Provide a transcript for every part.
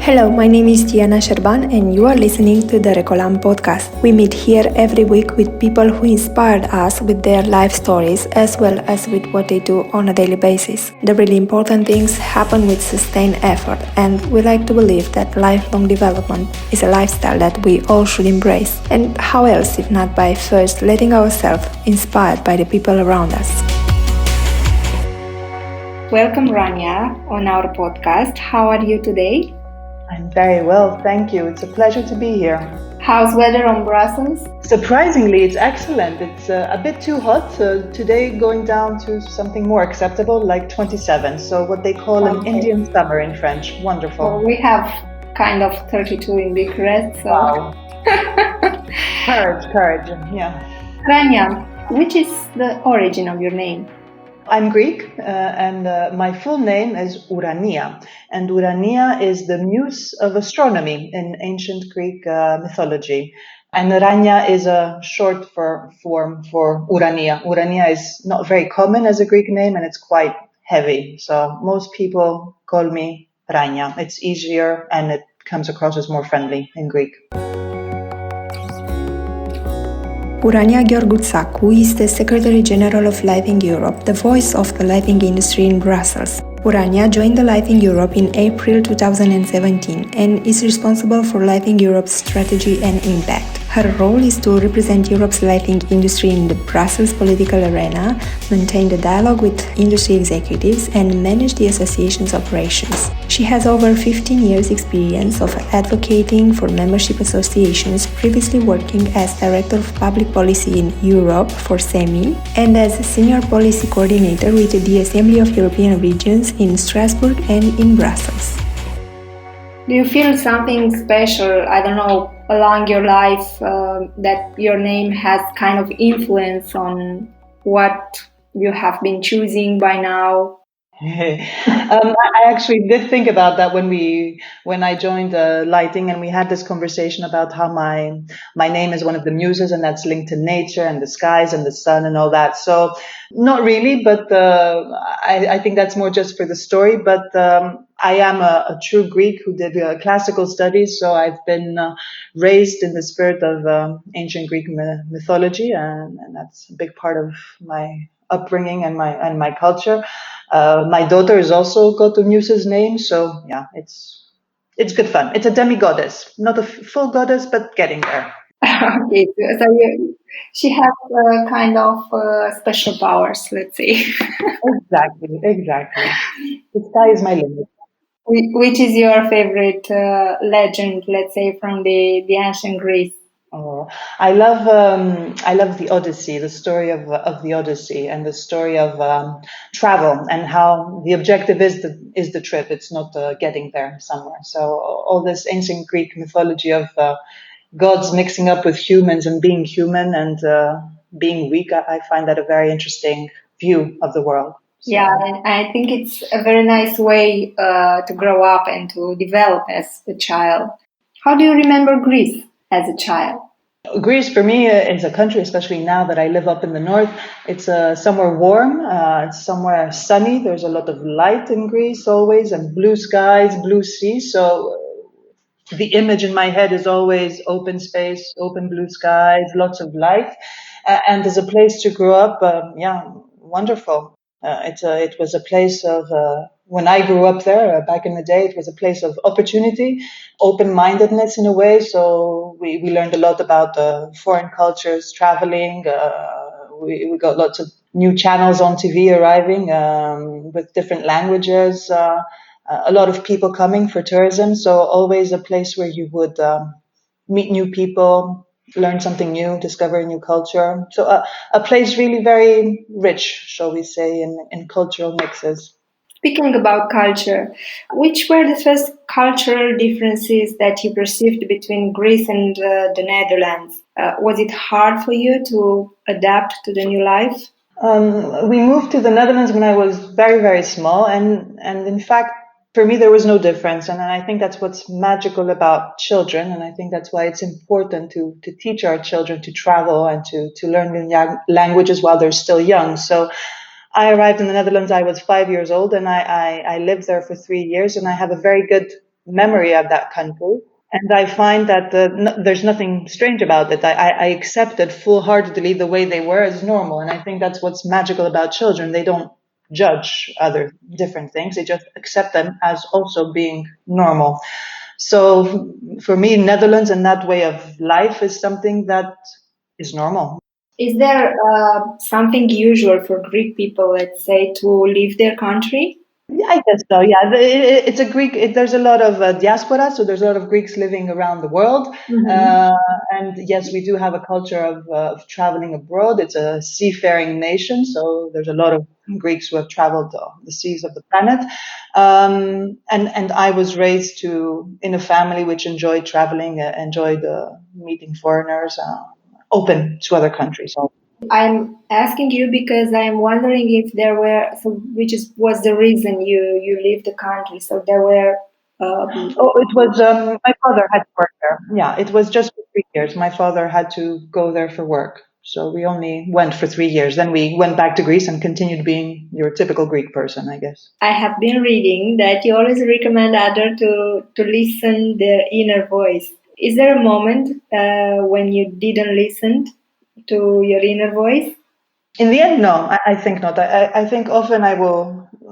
Hello, my name is Tiana Sherban and you are listening to the Recolamp podcast. We meet here every week with people who inspired us with their life stories as well as with what they do on a daily basis. The really important things happen with sustained effort, and we like to believe that lifelong development is a lifestyle that we all should embrace. And how else if not by first letting ourselves inspired by the people around us. Welcome Rania on our podcast. How are you today? I'm very well, thank you. It's a pleasure to be here. How's weather on Brussels? Surprisingly, it's excellent. It's a bit too hot. Today going down to something more acceptable, like 27. So what they call an Indian summer in French. Wonderful. Well, we have kind of 32 in Bucharest. So. Wow. Courage. Yeah. Rania, which is the origin of your name? I'm Greek, and my full name is Ourania. And Ourania is the muse of astronomy in ancient Greek mythology. And Ourania is a short form for Ourania. Ourania is not very common as a Greek name, and it's quite heavy. So most people call me Rania. It's easier, and it comes across as more friendly in Greek. Ourania Georgoutsakou is the Secretary General of LightingEurope, the voice of the lighting industry in Brussels. Ourania joined the LightingEurope in April 2017 and is responsible for LightingEurope's strategy and impact. Her role is to represent Europe's lighting industry in the Brussels political arena, maintain the dialogue with industry executives, and manage the association's operations. She has over 15 years' experience of advocating for membership associations, previously working as Director of Public Policy in Europe for SEMI and as a Senior Policy Coordinator with the Assembly of European Regions in Strasbourg and in Brussels. Do you feel something special, along your life that your name has kind of influence on what you have been choosing by now? I actually did think about that when I joined lighting, and we had this conversation about how my name is one of the muses, and that's linked to nature and the skies and the sun and all that. So not really, but I think that's more just for the story. But I am a true Greek who did classical studies, so I've been raised in the spirit of ancient Greek mythology, and that's a big part of my upbringing and my culture. My daughter has also got the muse's name, so yeah, it's good fun. It's a demi-goddess, not a full goddess, but getting there. Okay, so she has kind of special powers, let's say. Exactly. The sky is my limit. Which is your favorite legend, let's say, from the ancient Greece? Oh, I love the Odyssey, the story of the Odyssey, and the story of travel, and how the objective is the trip. It's not getting there somewhere. So all this ancient Greek mythology of gods mixing up with humans and being human and being weak, I find that a very interesting view of the world. So. Yeah, and I think it's a very nice way to grow up and to develop as a child. How do you remember Greece as a child? Greece for me is a country, especially now that I live up in the north. It's somewhere warm, it's somewhere sunny. There's a lot of light in Greece always, and blue skies, blue sea. So the image in my head is always open space, open blue skies, lots of light. And as a place to grow up, wonderful. It was a place of, when I grew up there back in the day, it was a place of opportunity, open-mindedness in a way. So we learned a lot about foreign cultures, traveling. We got lots of new channels on TV arriving with different languages, a lot of people coming for tourism. So always a place where you would meet new people, learn something new, discover a new culture. So a place really very rich, shall we say, in cultural mixes. Speaking about culture, which were the first cultural differences that you perceived between Greece and the Netherlands? Was it hard for you to adapt to the new life? We moved to the Netherlands when I was very, very small, and in fact, for me, there was no difference, and I think that's what's magical about children, and I think that's why it's important to teach our children to travel and to learn new languages while they're still young. So I arrived in the Netherlands, I was 5 years old, and I lived there for 3 years, and I have a very good memory of that country. And I find that there's nothing strange about it. I accept it full-heartedly the way they were as normal. And I think that's what's magical about children. They don't judge other different things. They just accept them as also being normal. So for me, Netherlands and that way of life is something that is normal. Is there something usual for Greek people, let's say, to leave their country? Yeah, I guess so. Yeah, it's a Greek. There's a lot of diaspora, so there's a lot of Greeks living around the world. And yes, we do have a culture of traveling abroad. It's a seafaring nation, so there's a lot of Greeks who have traveled the seas of the planet. And I was raised in a family which enjoyed traveling, enjoyed meeting foreigners, open to other countries. I'm asking you because I'm wondering if there were, was the reason you leave the country. So there were. It was my father had to work there. Yeah, it was just for 3 years. My father had to go there for work, so we only went for 3 years. Then we went back to Greece and continued being your typical Greek person, I guess. I have been reading that you always recommend others to listen their inner voice. Is there a moment when you didn't listen to your inner voice? In the end, no, I think not. I think often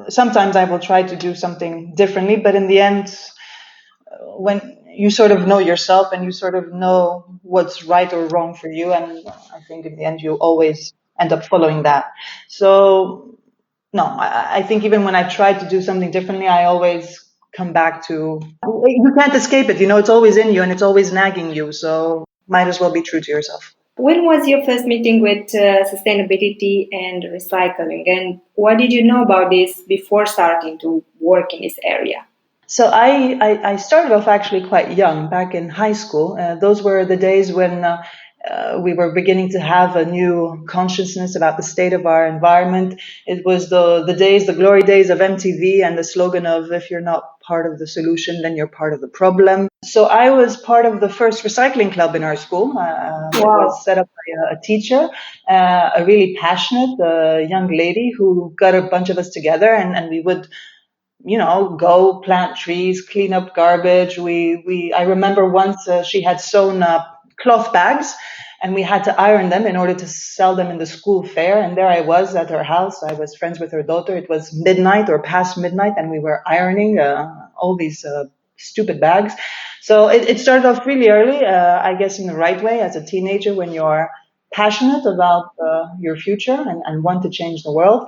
sometimes I will try to do something differently, but in the end, when you sort of know yourself and you sort of know what's right or wrong for you, and I think in the end you always end up following that. So, no, I think even when I try to do something differently, I always come back to, you can't escape it, it's always in you and it's always nagging you, so might as well be true to yourself. When was your first meeting with sustainability and recycling, and what did you know about this before starting to work in this area? So I started off actually quite young, back in high school. Those were the days when we were beginning to have a new consciousness about the state of our environment. It was the glory days of MTV and the slogan of, if you're not part of the solution, then you're part of the problem. So I was part of the first recycling club in our school. It was set up by a teacher, a really passionate young lady who got a bunch of us together, and we would go plant trees, clean up garbage. I remember once she had sewn cloth bags and we had to iron them in order to sell them in the school fair. And there I was at her house. I was friends with her daughter. It was midnight or past midnight and we were ironing all these stupid bags. So it started off really early, I guess in the right way as a teenager when you're passionate about your future and want to change the world.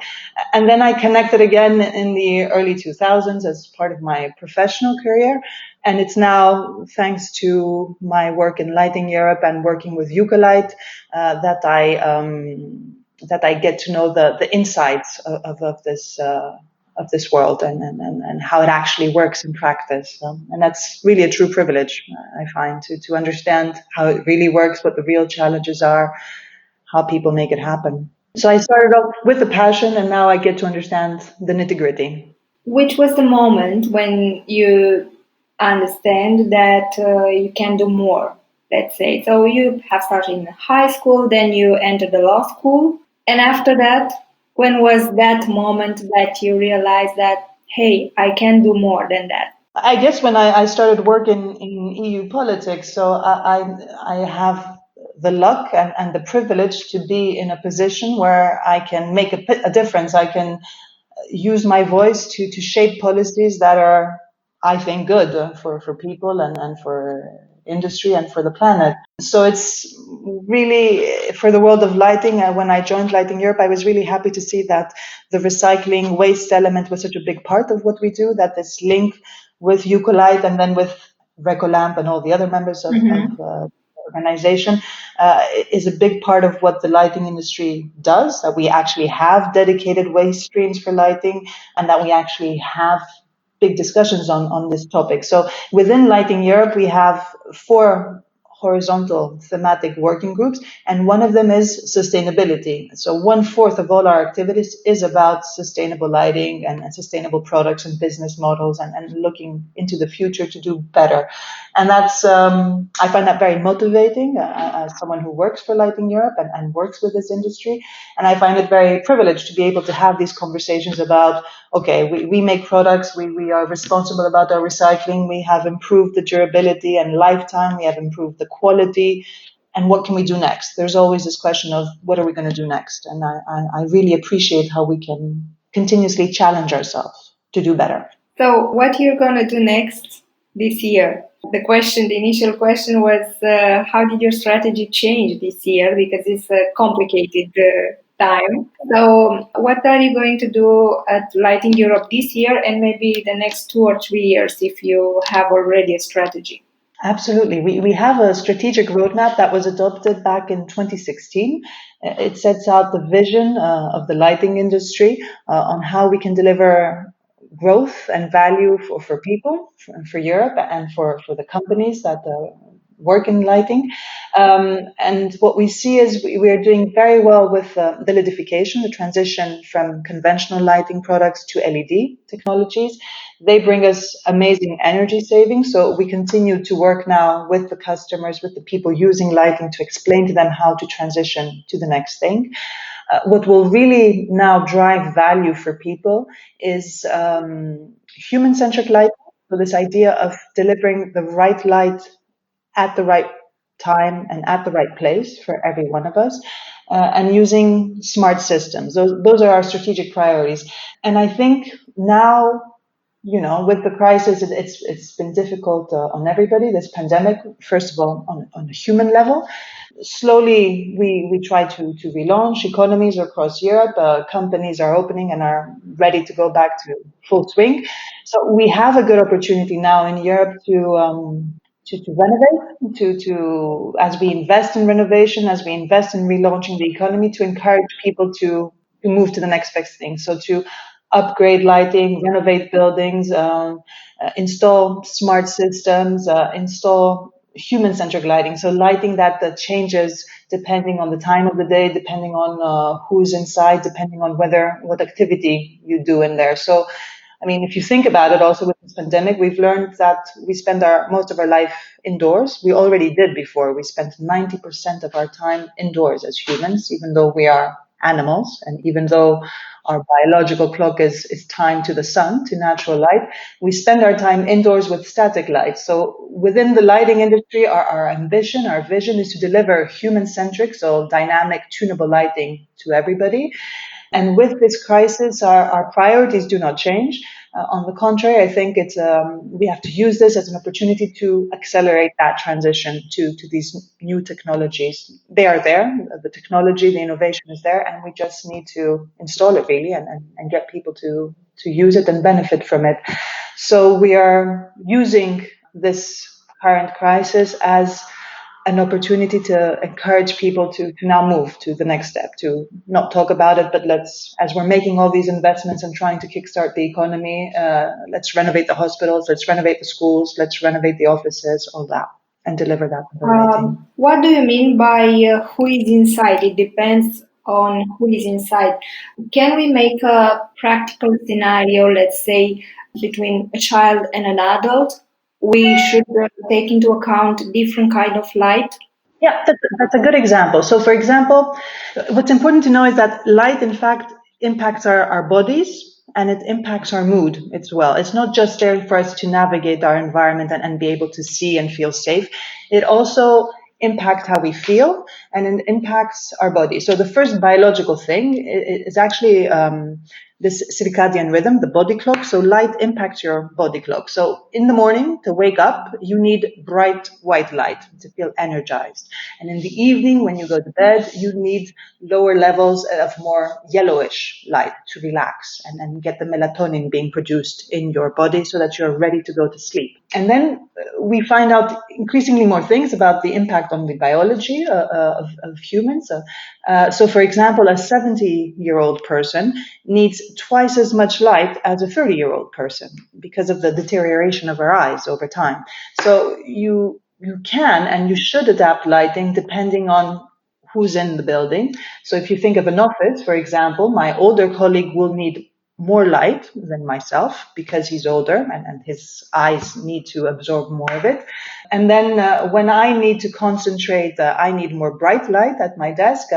And then I connected again in the early 2000s as part of my professional career. And it's now thanks to my work in Lighting Europe and working with Recolamp that I get to know the insights of this world and how it actually works in practice. And that's really a true privilege, I find, to understand how it really works, what the real challenges are, how people make it happen. So I started off with a passion and now I get to understand the nitty-gritty. Which was the moment when you understand that you can do more, let's say? So you have started in high school, then you entered the law school. And after that, when was that moment that you realized that, hey, I can do more than that? I guess when I started working in EU politics, so I have the luck and the privilege to be in a position where I can make a difference. I can use my voice to shape policies that are, I think, good for people and for industry and for the planet. So it's really, for the world of lighting, when I joined Lighting Europe, I was really happy to see that the recycling waste element was such a big part of what we do, that this link with Recolamp and then with Recolamp and all the other members of the organization is a big part of what the lighting industry does, that we actually have dedicated waste streams for lighting and that we actually have big discussions on this topic. So within Lighting Europe, we have 4 horizontal thematic working groups, and one of them is sustainability. So 1/4 of all our activities is about sustainable lighting and sustainable products and business models and looking into the future to do better. And that's, I find that very motivating as someone who works for Lighting Europe and works with this industry. And I find it very privileged to be able to have these conversations about, okay, we make products, we are responsible about our recycling, we have improved the durability and lifetime, we have improved the quality, and what can we do next? There's always this question of what are we going to do next? And I really appreciate how we can continuously challenge ourselves to do better. So what you're going to do next this year? The initial question was, how did your strategy change this year? Because it's a complicated time. So what are you going to do at Lighting Europe this year and maybe the next 2 or 3 years if you have already a strategy? Absolutely. We have a strategic roadmap that was adopted back in 2016. It sets out the vision of the lighting industry on how we can deliver growth and value for people, for Europe, and for the companies that work in lighting. And what we see is we are doing very well with the LEDification, the transition from conventional lighting products to LED technologies. They bring us amazing energy savings. So we continue to work now with the customers, with the people using lighting to explain to them how to transition to the next thing. What will really now drive value for people is human-centric lighting. So this idea of delivering the right light at the right time and at the right place for every one of us, and using smart systems. Those are our strategic priorities. And I think now, with the crisis, it's been difficult on everybody, this pandemic, first of all, on a human level. Slowly, we try to relaunch economies across Europe. Companies are opening and are ready to go back to full swing. So we have a good opportunity now in Europe to renovate, to as we invest in renovation, as we invest in relaunching the economy, to encourage people to move to the next best thing. So to upgrade lighting, renovate buildings, install smart systems, install human-centric lighting. So lighting that changes depending on the time of the day, depending on who's inside, depending on what activity you do in there. So, I mean, if you think about it, also with this pandemic, we've learned that we spend most of our life indoors. We already did before. We spent 90% of our time indoors as humans, even though we are animals, and even though our biological clock is timed to the sun, to natural light, we spend our time indoors with static light. So within the lighting industry, our ambition, our vision is to deliver human-centric, so dynamic, tunable lighting to everybody. And with this crisis, our priorities do not change. On the contrary, I think we have to use this as an opportunity to accelerate that transition to these new technologies. They are there, the technology, the innovation is there, and we just need to install it really and get people to use it and benefit from it. So we are using this current crisis as an opportunity to encourage people to now move to the next step, to not talk about it, but as we're making all these investments and trying to kickstart the economy, let's renovate the hospitals, let's renovate the schools, let's renovate the offices, all that, and deliver that. What do you mean by who is inside? It depends on who is inside. Can we make a practical scenario, let's say, between a child and an adult? We should take into account different kind of light. Yeah, that's a good example. So, for example, what's important to know is that light, in fact, impacts our bodies and it impacts our mood as well. It's not just there for us to navigate our environment and be able to see and feel safe. It also impacts how we feel and it impacts our body. So the first biological thing is actually this circadian rhythm, the body clock. So light impacts your body clock. So in the morning, to wake up, you need bright white light to feel energized. And in the evening, when you go to bed, you need lower levels of more yellowish light to relax and get the melatonin being produced in your body so that you're ready to go to sleep. And then we find out increasingly more things about the impact on the biology of humans. So, for example, a 70-year-old person needs twice as much light as a 30-year-old person because of the deterioration of our eyes over time. So you you can and you should adapt lighting depending on who's in the building. So if you think of an office, for example, my older colleague will need more light than myself because he's older and his eyes need to absorb more of it. And then when I need to concentrate, I need more bright light at my desk.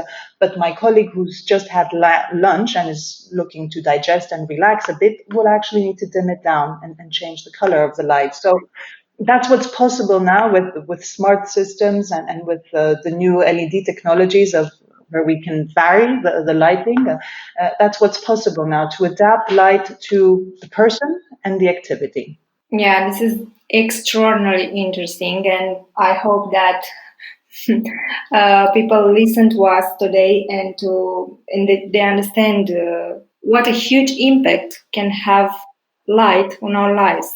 But my colleague who's just had lunch and is looking to digest and relax a bit will actually need to dim it down and change the color of the light. So that's what's possible now with smart systems and with the new LED technologies of where we can vary the lighting. That's what's possible now to adapt light to the person and the activity. Yeah, this is extraordinarily interesting, and I hope that people listen to us today and they understand what a huge impact can have light on our lives.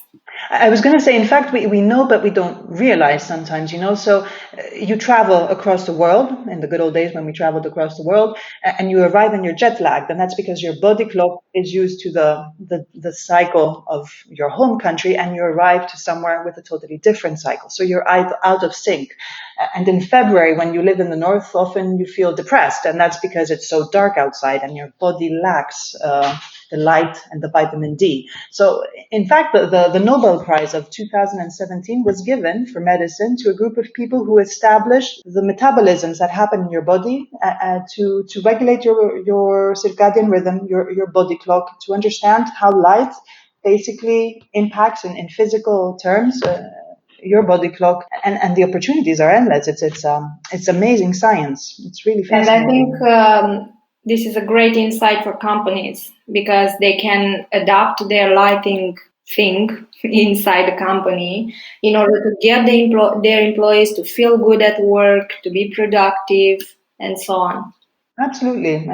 I was going to say, in fact, we know, but we don't realize sometimes, So you travel across the world in the good old days when we traveled across the world and you arrive and you're jet lagged. And that's because your body clock is used to the cycle of your home country and you arrive to somewhere with a totally different cycle. So you're out of sync. And in February, when you live in the north, often you feel depressed. And that's because it's so dark outside and your body lacks the light and the vitamin D. So, in fact, the Nobel Prize of 2017 was given for medicine to a group of people who established the metabolisms that happen in your body to regulate your circadian rhythm, your body clock, to understand how light basically impacts in physical terms your body clock, and the opportunities are endless. It's amazing science. It's really fascinating. And I think this is a great insight for companies because they can adapt their lighting thing inside the company in order to get their employees to feel good at work, to be productive, and so on. Absolutely.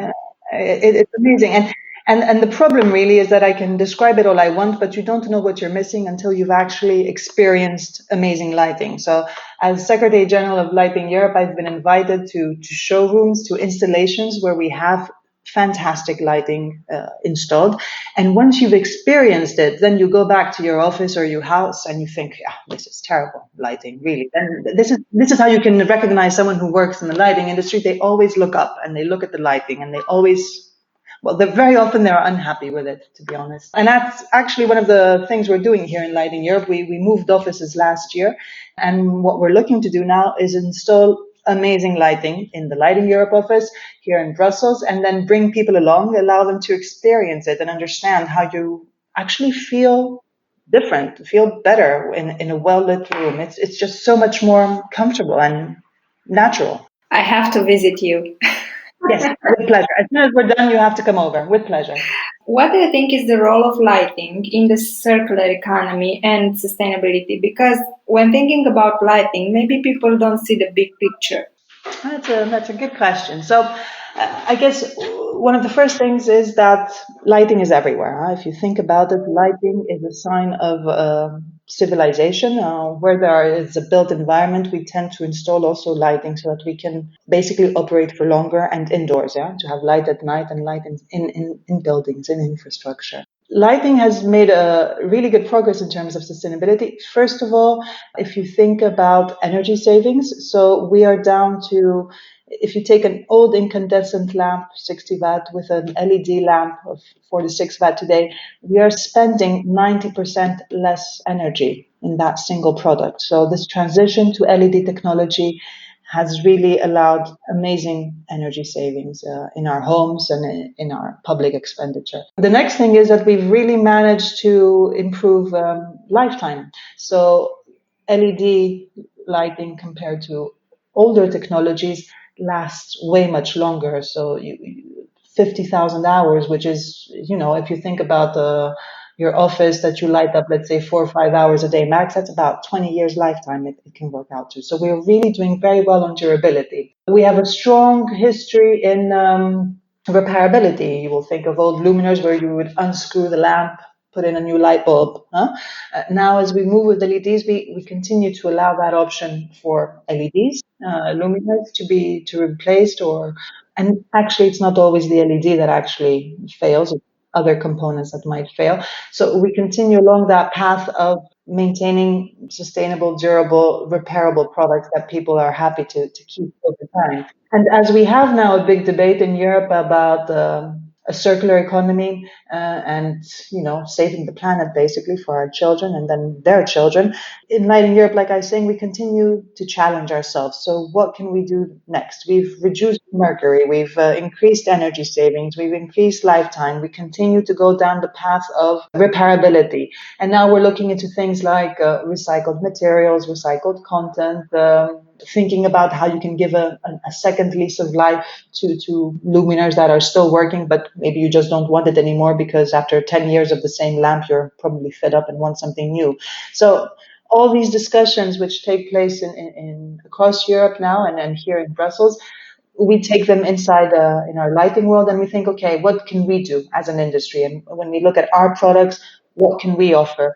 It's amazing. And the problem really is that I can describe it all I want, but you don't know what you're missing until you've actually experienced amazing lighting. So as Secretary General of LightingEurope, I've been invited to showrooms, to installations where we have fantastic lighting installed. And once you've experienced it, then you go back to your office or your house and you think, yeah, this is terrible lighting, really. And this is how you can recognize someone who works in the lighting industry. They always look up and they look at the lighting and they always, well, very often they're unhappy with it, to be honest. And that's actually one of the things we're doing here in LightingEurope. We moved offices last year. And what we're looking to do now is install amazing lighting in the LightingEurope office here in Brussels, and then bring people along, allow them to experience it and understand how you actually feel different, feel better in a well-lit room. It's just so much more comfortable and natural. I have to visit you. Yes, with pleasure. As soon as we're done, you have to come over. With pleasure. What do you think is the role of lighting in the circular economy and sustainability? Because when thinking about lighting, maybe people don't see the big picture. That's a good question. So I guess one of the first things is that lighting is everywhere. Huh? If you think about it, lighting is a sign of civilization. Where there is a built environment, we tend to install also lighting so that we can basically operate for longer and indoors, to have light at night and light in buildings, in infrastructure. Lighting has made a really good progress in terms of sustainability. First of all, if you think about energy savings, so we are down to, if you take an old incandescent lamp, 60 watt, with an LED lamp of 46 watt today, we are spending 90% less energy in that single product. So this transition to LED technology has really allowed amazing energy savings in our homes and in our public expenditure. The next thing is that we've really managed to improve lifetime. So LED lighting compared to older technologies lasts way much longer. So 50,000 hours, which is, if you think about your office that you light up, let's say 4 or 5 hours a day max, that's about 20 years lifetime it can work out to. So we're really doing very well on durability. We have a strong history in repairability. You will think of old luminaires where you would unscrew the lamp, put in a new light bulb. Now, as we move with LEDs, we continue to allow that option for LEDs, luminaires to be replaced, and actually it's not always the LED that actually fails. It's other components that might fail. So we continue along that path of maintaining sustainable, durable, repairable products that people are happy to keep over time. And as we have now a big debate in Europe about a circular economy and saving the planet basically for our children and then their children, in Lighting Europe, like I was saying, we continue to challenge ourselves. So what can we do next? We've reduced mercury, we've increased energy savings, we've increased lifetime. We continue to go down the path of repairability. And now we're looking into things like recycled materials, recycled content, thinking about how you can give a second lease of life to luminaires that are still working, but maybe you just don't want it anymore because after 10 years of the same lamp, you're probably fed up and want something new. So all these discussions which take place in across Europe now and here in Brussels, we take them inside in our lighting world and we think, okay, what can we do as an industry? And when we look at our products, what can we offer?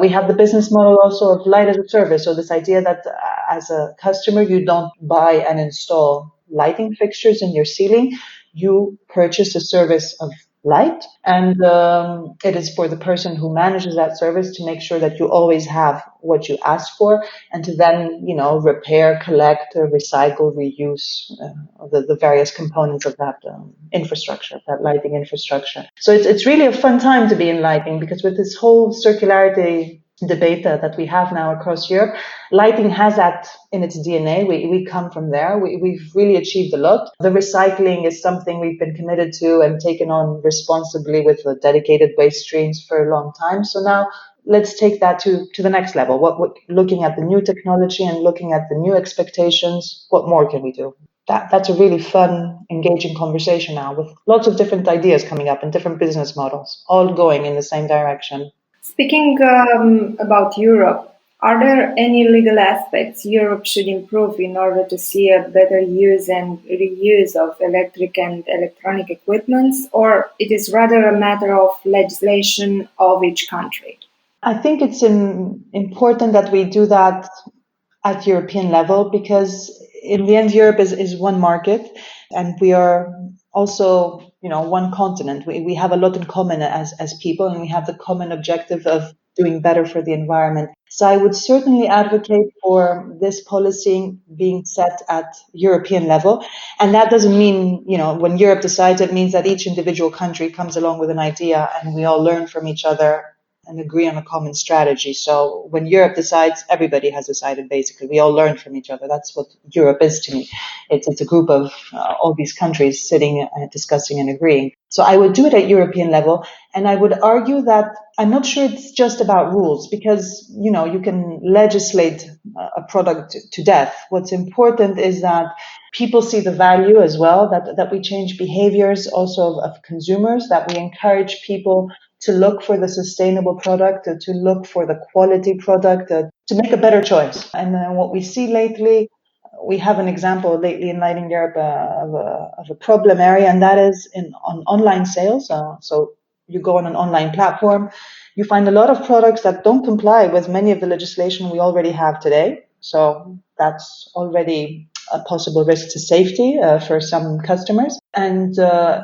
We have the business model also of light as a service. So this idea that as a customer, you don't buy and install lighting fixtures in your ceiling, you purchase a service of light, and it is for the person who manages that service to make sure that you always have what you ask for, and to then repair, collect, recycle, reuse the various components of that infrastructure, that lighting infrastructure. So it's really a fun time to be in lighting, because with this whole circularity debate that we have now across Europe, lighting has that in its DNA. We come from there. We've really achieved a lot. The recycling is something we've been committed to and taken on responsibly with the dedicated waste streams for a long time. So now let's take that to the next level. What looking at the new technology and looking at the new expectations, what more can we do? That's a really fun, engaging conversation now with lots of different ideas coming up and different business models, all going in the same direction. Speaking about Europe, are there any legal aspects Europe should improve in order to see a better use and reuse of electric and electronic equipments, or it is rather a matter of legislation of each country? I think it's important that we do that at European level, because in the end, Europe is one market, and we are also, one continent. We have a lot in common as people, and we have the common objective of doing better for the environment. So I would certainly advocate for this policy being set at European level. And that doesn't mean, when Europe decides, it means that each individual country comes along with an idea and we all learn from each other and agree on a common strategy. So when Europe decides, everybody has decided, basically. We all learn from each other. That's what Europe is to me. It's a group of all these countries sitting, discussing and agreeing. So I would do it at European level. And I would argue that I'm not sure it's just about rules, because, you can legislate a product to death. What's important is that people see the value as well, that we change behaviors also of consumers, that we encourage people to look for the sustainable product, to look for the quality product, to make a better choice. And what we see lately, we have an example lately in Lighting Europe of a problem area, and that is on online sales. So you go on an online platform, you find a lot of products that don't comply with many of the legislation we already have today. So that's already a possible risk to safety for some customers. And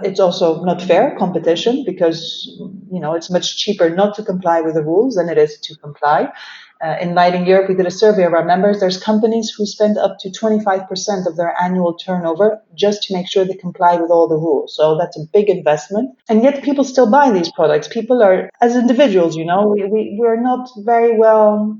it's also not fair competition, because, it's much cheaper not to comply with the rules than it is to comply. In Lighting Europe, we did a survey of our members. There's companies who spend up to 25% of their annual turnover just to make sure they comply with all the rules. So that's a big investment. And yet people still buy these products. People are, as individuals, we're not very well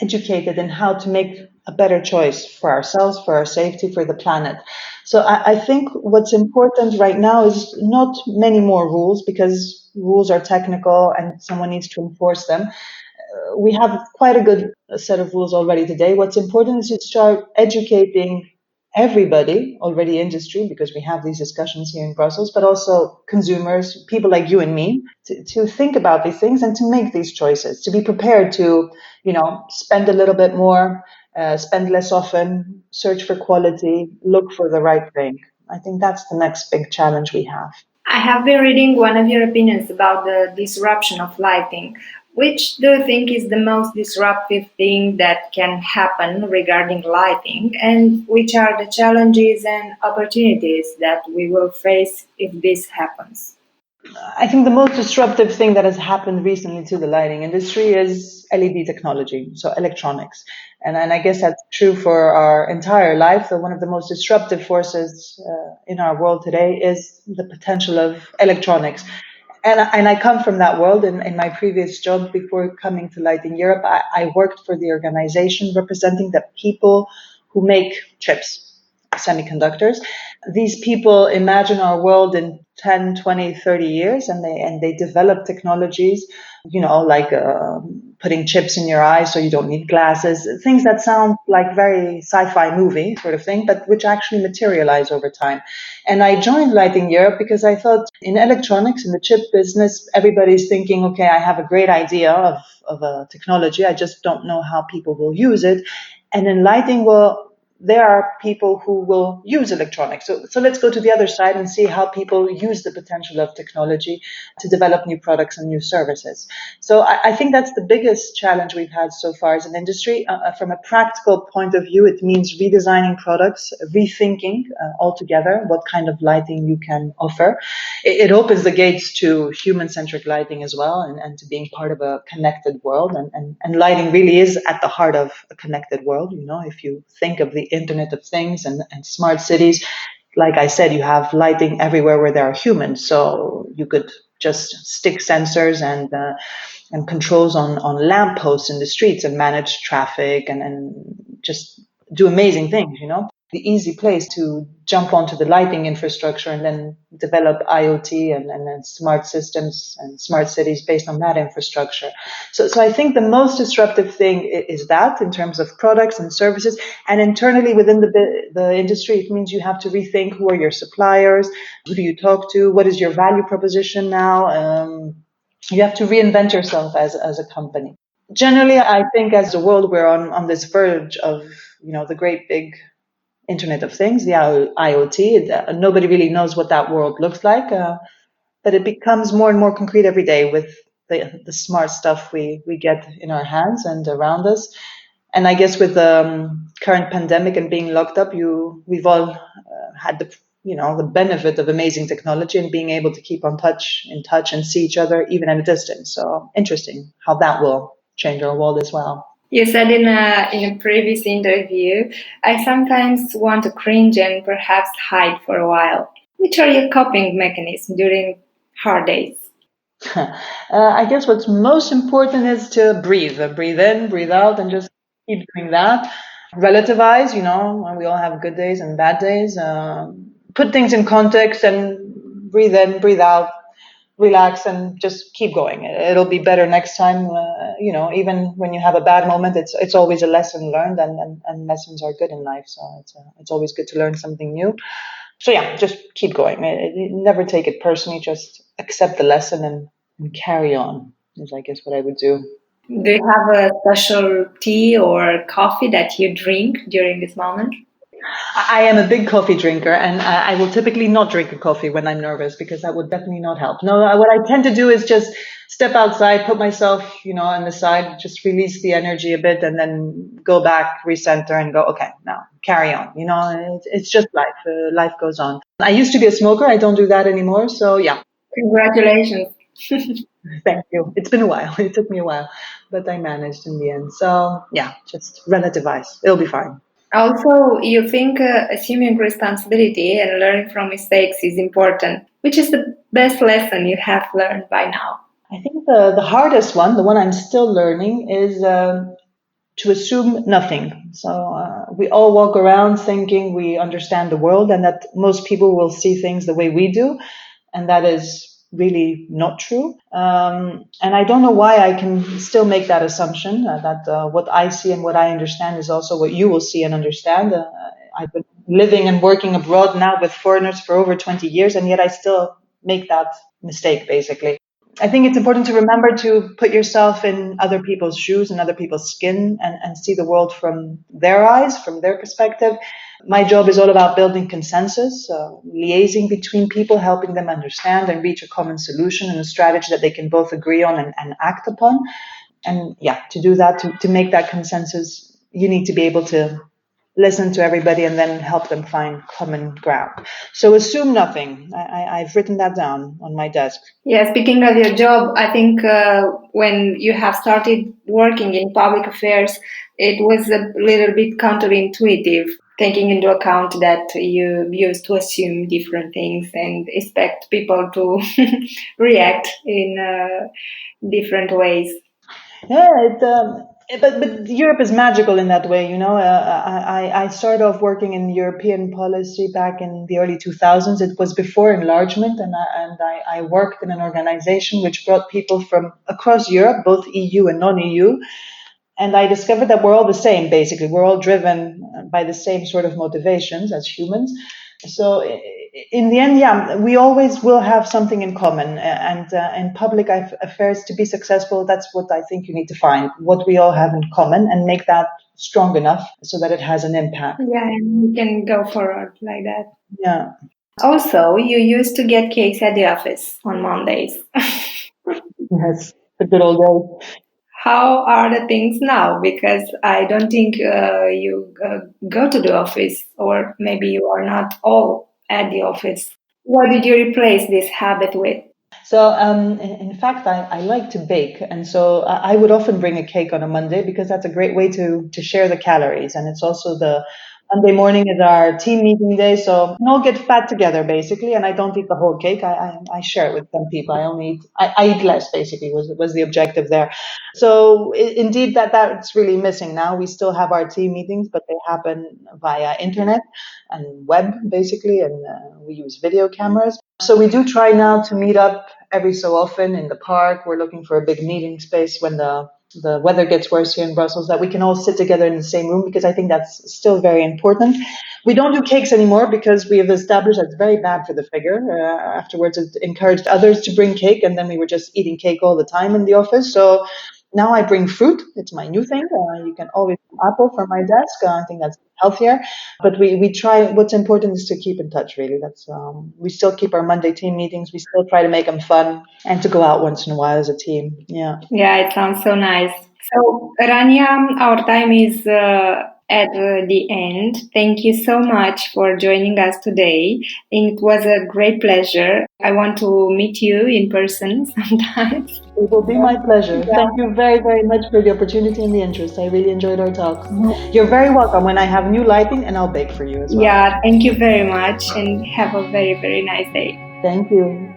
educated in how to make a better choice for ourselves, for our safety, for the planet. So I think what's important right now is not many more rules, because rules are technical and someone needs to enforce them. We have quite a good set of rules already today. What's important is to start educating everybody, already industry, because we have these discussions here in Brussels, but also consumers, people like you and me, to think about these things and to make these choices, to be prepared to, spend a little bit more, spend less often, search for quality, look for the right thing. I think that's the next big challenge we have. I have been reading one of your opinions about the disruption of lighting. Which do you think is the most disruptive thing that can happen regarding lighting, and which are the challenges and opportunities that we will face if this happens? I think the most disruptive thing that has happened recently to the lighting industry is LED technology, so electronics. And I guess that's true for our entire life. That one of the most disruptive forces in our world today is the potential of electronics. And I come from that world. In my previous job before coming to Lighting Europe, I worked for the organization representing the people who make chips, semiconductors. These people imagine our world in 10, 20, 30 years, and they develop technologies, like putting chips in your eyes so you don't need glasses, things that sound like very sci-fi movie sort of thing, but which actually materialize over time. And I joined Lighting Europe because I thought in electronics, in the chip business, everybody's thinking, okay, I have a great idea of a technology, I just don't know how people will use it. And in lighting, well, there are people who will use electronics. So let's go to the other side and see how people use the potential of technology to develop new products and new services. So I think that's the biggest challenge we've had so far as an industry. From a practical point of view, it means redesigning products, rethinking altogether what kind of lighting you can offer. It opens the gates to human-centric lighting as well, and to being part of a connected world. And lighting really is at the heart of a connected world. If you think of the Internet of Things and smart cities, like I said, you have lighting everywhere where there are humans. So you could just stick sensors and controls on lampposts in the streets and manage traffic and just do amazing things, The easy place to jump onto the lighting infrastructure and then develop IoT and then smart systems and smart cities based on that infrastructure. So I think the most disruptive thing is that in terms of products and services, and internally within the industry, it means you have to rethink who are your suppliers, who do you talk to, what is your value proposition now. You have to reinvent yourself as a company. Generally, I think as a world, we're on this verge of, the great big Internet of Things, the IoT. Nobody really knows what that world looks like, but it becomes more and more concrete every day with the smart stuff we get in our hands and around us. And I guess with the current pandemic and being locked up, we've all had the benefit of amazing technology and being able to keep in touch and see each other even at a distance. So interesting how that will change our world as well. You said in a previous interview, I sometimes want to cringe and perhaps hide for a while. Which are your coping mechanisms during hard days? I guess what's most important is to breathe in, breathe out, and just keep doing that. Relativize, we all have good days and bad days. Put things in context and breathe in, breathe out. Relax and just keep going. It'll be better next time. Even when you have a bad moment, it's always a lesson learned, and lessons are good in life. So it's always good to learn something new. So yeah, just keep going. Never take it personally. Just accept the lesson and carry on. Is I guess what I would do. Do you have a special tea or coffee that you drink during this moment? I am a big coffee drinker, and I will typically not drink a coffee when I'm nervous because that would definitely not help. No, what I tend to do is just step outside, put myself, on the side, just release the energy a bit, and then go back, recenter, and go, okay, now carry on. It's just life. Life goes on. I used to be a smoker. I don't do that anymore. So yeah. Congratulations. Thank you. It's been a while. It took me a while, but I managed in the end. So yeah, just relativize. It'll be fine. Also, you think assuming responsibility and learning from mistakes is important. Which is the best lesson you have learned by now? I think the hardest one, the one I'm still learning, is to assume nothing. So we all walk around thinking we understand the world and that most people will see things the way we do. And that is really not true. And I don't know why I can still make that assumption that what I see and what I understand is also what you will see and understand. I've been living and working abroad now with foreigners for over 20 years, and yet I still make that mistake, basically. I think it's important to remember to put yourself in other people's shoes and other people's skin and see the world from their eyes, from their perspective. My job is all about building consensus, liaising between people, helping them understand and reach a common solution and a strategy that they can both agree on and act upon. And yeah, to do that, to make that consensus, you need to be able to listen to everybody and then help them find common ground. So assume nothing. I've written that down on my desk. Yeah, speaking of your job, I think when you have started working in public affairs, it was a little bit counterintuitive, taking into account that you used to assume different things and expect people to react in different ways. Yeah, but Europe is magical in that way, you know. I started off working in European policy back in the early 2000s. It was before enlargement, and I worked in an organization which brought people from across Europe, both EU and non-EU. And I discovered that we're all the same, basically. We're all driven by the same sort of motivations as humans. So in the end, yeah, we always will have something in common. And in public affairs, to be successful, that's what I think you need to find, what we all have in common, and make that strong enough so that it has an impact. Yeah, and you can go forward like that. Yeah. Also, you used to get cakes at the office on Mondays. Yes, the good old days. How are the things now? Because I don't think you go to the office, or maybe you are not all at the office. What did you replace this habit with? So, in fact, I like to bake, and so I would often bring a cake on a Monday because that's a great way to share the calories, and it's also the Monday morning is our team meeting day, so we all get fat together basically, and I don't eat the whole cake. I share it with some people. I eat less basically was the objective there. So indeed that's really missing now. We still have our team meetings, but they happen via internet and web basically, and we use video cameras. So we do try now to meet up every so often in the park. We're looking for a big meeting space when the weather gets worse here in Brussels, that we can all sit together in the same room, because I think that's still very important. We don't do cakes anymore because we have established that's very bad for the figure. Afterwards, it encouraged others to bring cake, and then we were just eating cake all the time in the office. So now I bring fruit. It's my new thing. You can always have apple from my desk. I think that's healthier. But we try. What's important is to keep in touch. Really, that's we still keep our Monday team meetings. We still try to make them fun and to go out once in a while as a team. Yeah. Yeah, it sounds so nice. So, Ourania, our time is at the end. Thank you so much for joining us today. It was a great pleasure. I want to meet you in person sometimes. It will be my pleasure. Yeah. Thank you very, very much for the opportunity and the interest. I really enjoyed our talk. You're very welcome when I have new lighting, and I'll bake for you as well. Yeah, thank you very much, and have a very, very nice day. Thank you.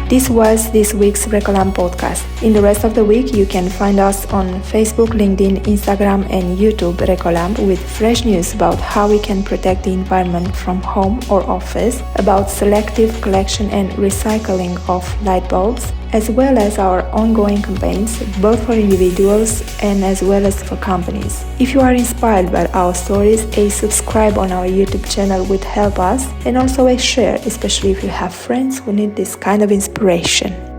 This was this week's Recolamp podcast. In the rest of the week, you can find us on Facebook, LinkedIn, Instagram, and YouTube Recolamp with fresh news about how we can protect the environment from home or office, about selective collection and recycling of light bulbs, as well as our ongoing campaigns, both for individuals and as well as for companies. If you are inspired by our stories, a subscribe on our YouTube channel would help us, and also a share, especially if you have friends who need this kind of inspiration.